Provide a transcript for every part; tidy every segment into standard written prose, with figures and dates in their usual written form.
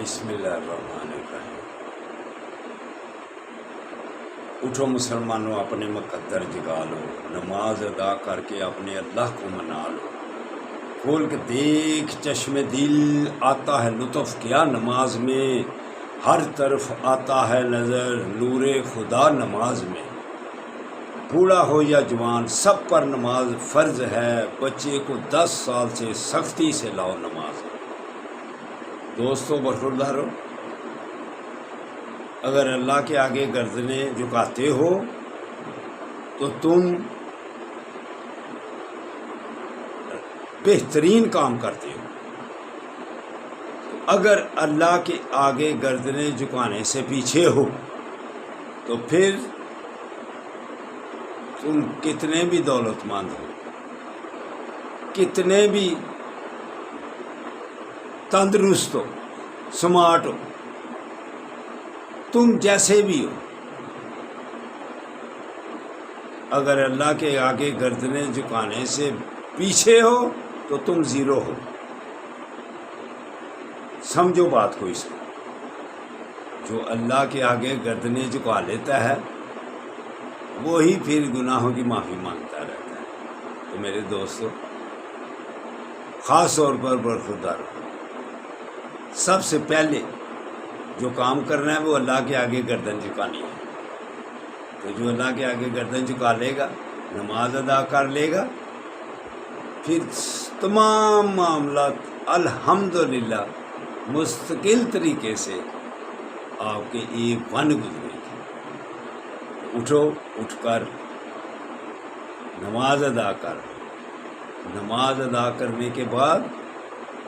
بسم اللہ الرحمن الرحیم۔ اٹھو مسلمانوں، اپنے مقدر جگا لو، نماز ادا کر کے اپنے اللہ کو منا لو۔ کھول کے دیکھ چشم دل، آتا ہے لطف کیا نماز میں، ہر طرف آتا ہے نظر نور خدا نماز میں۔ بوڑھا ہو یا جوان سب پر نماز فرض ہے، بچے کو 10 سال سے سختی سے لاؤ نماز۔ دوستو برخوردارو، اگر اللہ کے آگے گردنیں جھکاتے ہو تو تم بہترین کام کرتے ہو۔ اگر اللہ کے آگے گردنیں جھکانے سے پیچھے ہو تو پھر تم کتنے بھی دولت مند ہو، کتنے بھی تندرست ہو، سمارٹ ہو، تم جیسے بھی ہو، اگر اللہ کے آگے گردنیں جھکانے سے پیچھے ہو تو تم زیرو ہو۔ سمجھو بات کو اس کو۔ جو اللہ کے آگے گردنیں جھکا لیتا ہے وہی پھر گناہوں کی معافی مانگتا رہتا ہے۔ تو میرے دوستو، خاص طور پر برخوردار، سب سے پہلے جو کام کرنا ہے وہ اللہ کے آگے گردن جھکانی ہے۔ تو جو اللہ کے آگے گردن جھکا لے گا، نماز ادا کر لے گا، پھر تمام معاملات الحمدللہ مستقل طریقے سے آپ کے ایک ون گزرے گی۔ اٹھو، اٹھ کر نماز ادا کر۔ نماز ادا کرنے کے بعد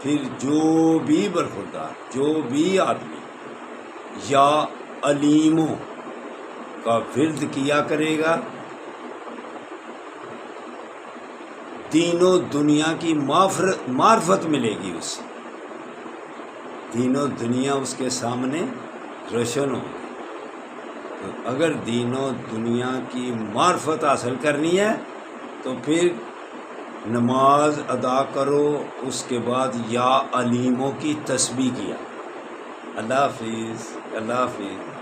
پھر جو بھی برخوردار، جو بھی آدمی یا علیموں کا ورد کیا کرے گا، دین و دنیا کی معرفت ملے گی اسے، دین و دنیا اس کے سامنے روشن ہوگی۔ تو اگر دین و دنیا کی معرفت حاصل کرنی ہے تو پھر نماز ادا کرو، اس کے بعد یا علیموں کی تسبیح کیا۔ اللہ حافظ، اللہ حافظ۔